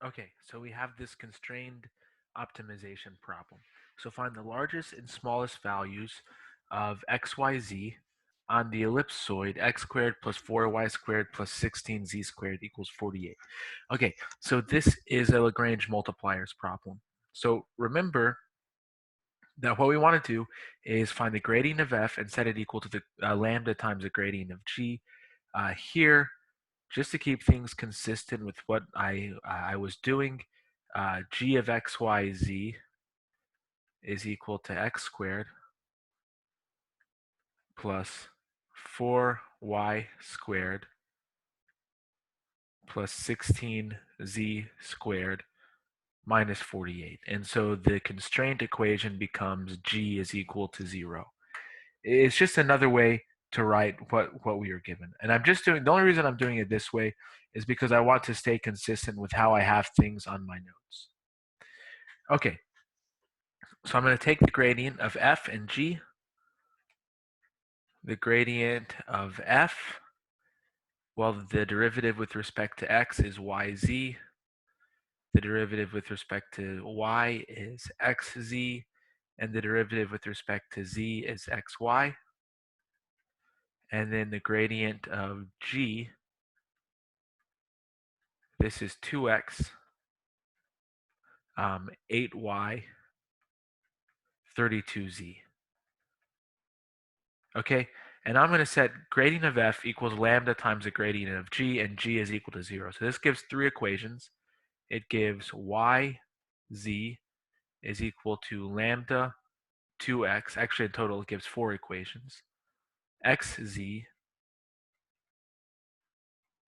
Okay, so we have this constrained optimization problem. So find the largest and smallest values of x, y, z on the ellipsoid x squared plus 4y squared plus 16z squared equals 48. Okay, so this is a Lagrange multipliers problem. So remember that what we want to do is find the gradient of f and set it equal to the lambda times the gradient of g. Here, just to keep things consistent with what I was doing, g of x, y, z is equal to x squared plus 4y squared plus 16z squared minus 48. And so the constraint equation becomes g is equal to 0. It's just another way to write what we are given. And I'm just doing, the only reason I'm doing it this way is because I want to stay consistent with how I have things on my notes. Okay, so I'm going to take the gradient of f and g. The gradient of f, well, the derivative with respect to x is yz. The derivative with respect to y is xz. And the derivative with respect to z is xy. And then the gradient of g, this is 2x, 8y, 32z. Okay, and I'm going to set gradient of f equals lambda times the gradient of g, and g is equal to 0. So this gives three equations. It gives yz is equal to lambda 2x. Actually, in total, it gives four equations. Xz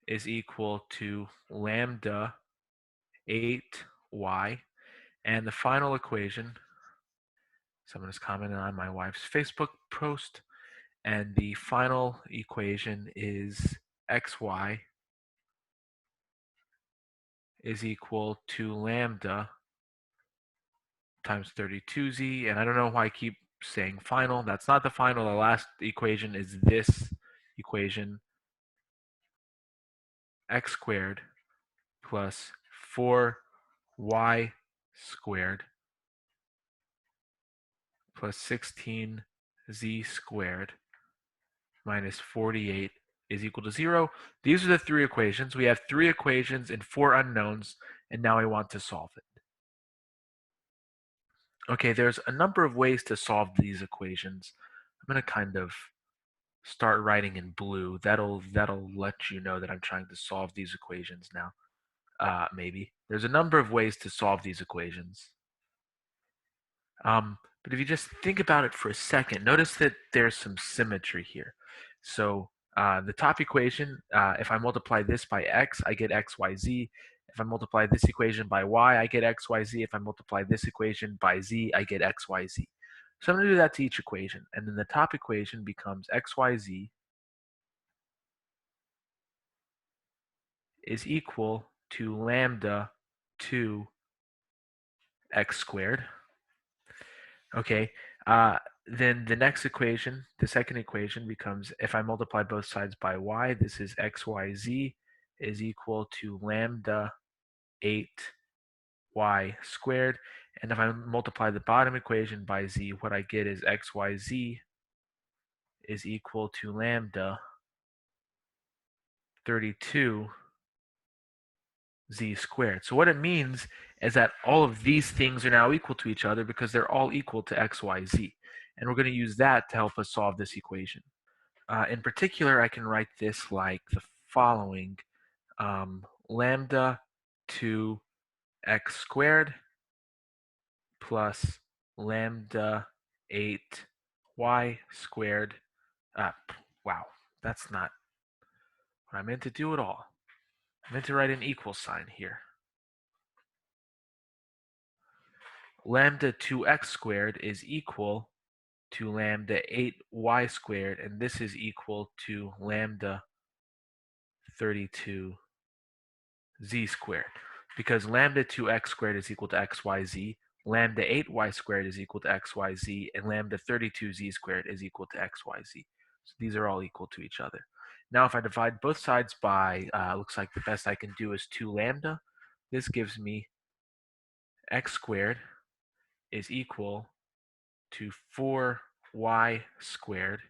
is equal to lambda 8y. And the final equation, someone has commented on my wife's Facebook post, and the final equation is xy is equal to lambda times 32z. And I don't know why I keep saying final. That's not the final. The last equation is this equation, x squared plus 4y squared plus 16z squared minus 48 is equal to 0. These are the three equations. We have three equations and four unknowns, and now I want to solve it. Okay, there's a number of ways to solve these equations. I'm going to kind of start writing in blue. That'll let you know that I'm trying to solve these equations now. Maybe. There's a number of ways to solve these equations. But if you just think about it for a second, notice that there's some symmetry here. So the top equation, if I multiply this by x, I get xyz. If I multiply this equation by y, I get xyz. If I multiply this equation by z, I get xyz. So I'm going to do that to each equation. And then the top equation becomes xyz is equal to lambda 2 x squared. Okay, then the next equation, the second equation becomes, if I multiply both sides by y, this is xyz is equal to lambda 8y squared. And if I multiply the bottom equation by z, what I get is xyz is equal to lambda 32 z squared. So what it means is that all of these things are now equal to each other because they're all equal to x, y, z. And we're going to use that to help us solve this equation. In particular, I can write this like the following. Lambda 2x squared plus lambda 8y squared. Wow, that's not what I meant to do at all. I meant to write an equal sign here. Lambda 2x squared is equal to lambda 8y squared, and this is equal to lambda 32z squared. Because lambda 2x squared is equal to xyz, lambda 8y squared is equal to xyz, and lambda 32z squared is equal to xyz. So these are all equal to each other. Now if I divide both sides by, looks like the best I can do is 2 lambda. this gives me x squared is equal to 4y squared.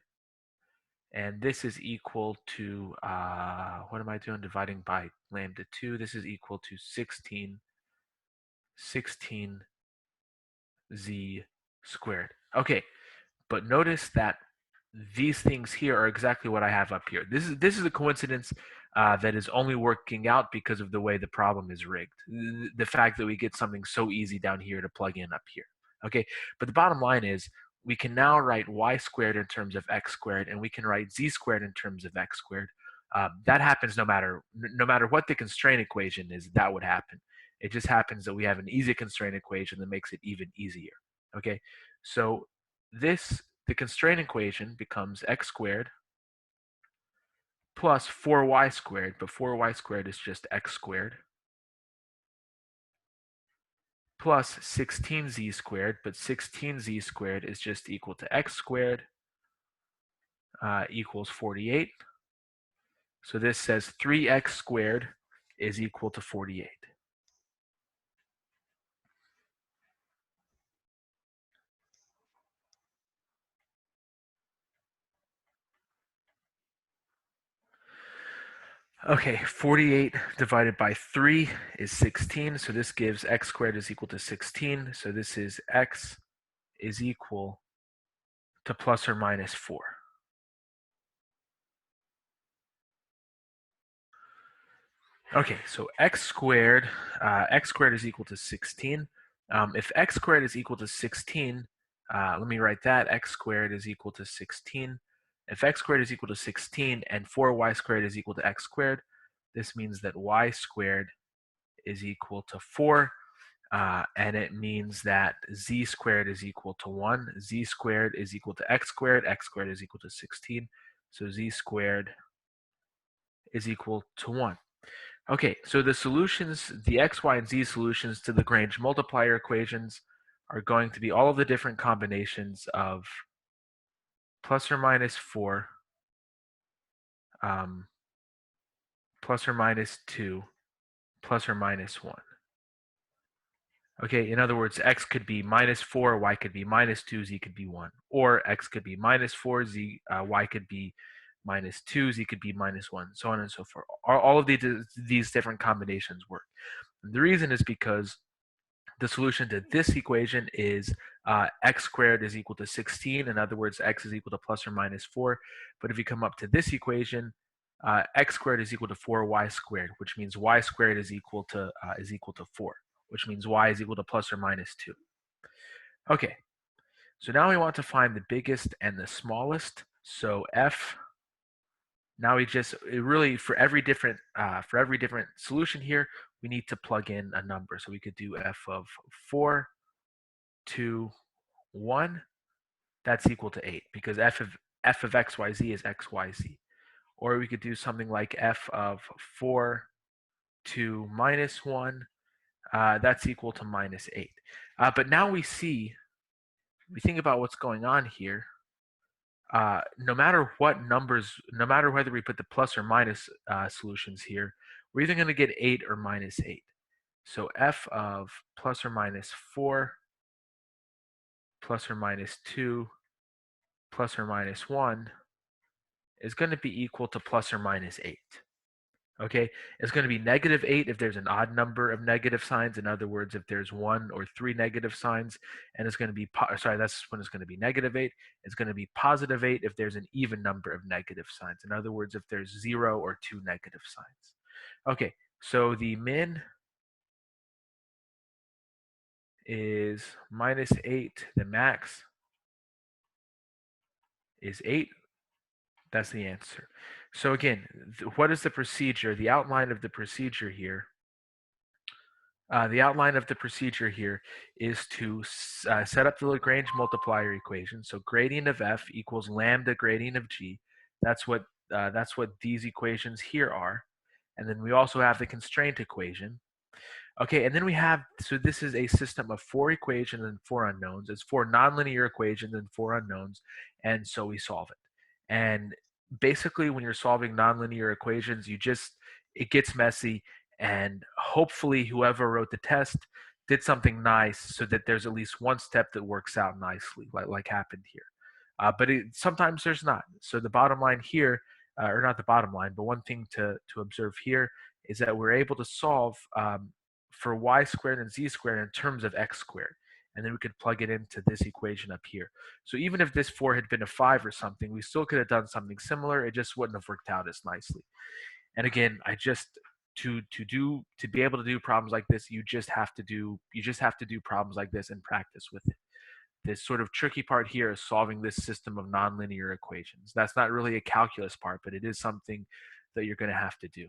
And this is equal to, what am I doing? Dividing by lambda 2. This is equal to 16 z squared. Okay, but notice that these things here are exactly what I have up here. This is a coincidence that is only working out because of the way the problem is rigged. The fact that we get something so easy down here to plug in up here. Okay, but the bottom line is we can now write y squared in terms of x squared, and we can write z squared in terms of x squared. That happens no matter what the constraint equation is. That would happen. It just happens that we have an easy constraint equation that makes it even easier. Okay, so the constraint equation becomes x squared plus 4y squared, but 4y squared is just x squared, plus 16z squared, but 16z squared is just equal to x squared equals 48. So this says 3x squared is equal to 48. Okay, 48 divided by 3 is 16, so this gives x squared is equal to 16, so this is x is equal to plus or minus 4. Okay, so x squared is equal to 16. If x squared is equal to 16, let me write that. X squared is equal to 16. If x squared is equal to 16 and 4y squared is equal to x squared, this means that y squared is equal to 4. And it means that z squared is equal to 1. Z squared is equal to x squared is equal to 16. So z squared is equal to 1. Okay, so the solutions, the x, y, and z solutions to the Lagrange multiplier equations are going to be all of the different combinations of plus or minus 4, plus or minus 2, plus or minus 1. Okay, in other words, x could be minus 4, y could be minus 2, z could be 1. Or x could be minus 4, y could be minus 2, z could be minus 1, so on and so forth. All of these different combinations work. And the reason is because the solution to this equation is x squared is equal to 16. In other words, x is equal to plus or minus 4. But if you come up to this equation, x squared is equal to 4y squared, which means y squared is equal to 4, which means y is equal to plus or minus 2. Okay, so now we want to find the biggest and the smallest. So f. Now we just really for every different solution here, we need to plug in a number. So we could do f of 4, 2, 1. That's equal to 8 because f of xyz is xyz. Or we could do something like f of 4, 2, minus 1. That's equal to minus 8. But now we think about what's going on here. No matter what numbers, no matter whether we put the plus or minus solutions here, we're either going to get 8 or minus 8. So f of plus or minus 4, plus or minus 2, plus or minus 1 is going to be equal to plus or minus 8. Okay, it's going to be negative 8 if there's an odd number of negative signs. In other words, if there's 1 or 3 negative signs, and it's going to be, that's when it's going to be negative 8. It's going to be positive 8 if there's an even number of negative signs. In other words, if there's 0 or 2 negative signs. Okay, so the min is minus 8. The max is 8. That's the answer. So again, what is the procedure? The outline of the procedure here. The outline of the procedure here is to set up the Lagrange multiplier equation. So gradient of f equals lambda gradient of g. That's what these equations here are. And then we also have the constraint equation. Okay, and then we have, so this is a system of 4 equations and 4 unknowns. It's 4 nonlinear equations and 4 unknowns, and so we solve it. And basically, when you're solving nonlinear equations, it gets messy, And hopefully whoever wrote the test did something nice so that there's at least one step that works out nicely, like happened here. But sometimes there's not. So the bottom line here, or not the bottom line, but one thing to observe here is that we're able to solve for y squared and z squared in terms of x squared. And then we could plug it into this equation up here. So even if this 4 had been a 5 or something, we still could have done something similar. It just wouldn't have worked out as nicely. And again, I just to be able to do problems like this, you just have to do problems like this and practice with it. This sort of tricky part here is solving this system of nonlinear equations. That's not really a calculus part, but it is something that you're going to have to do.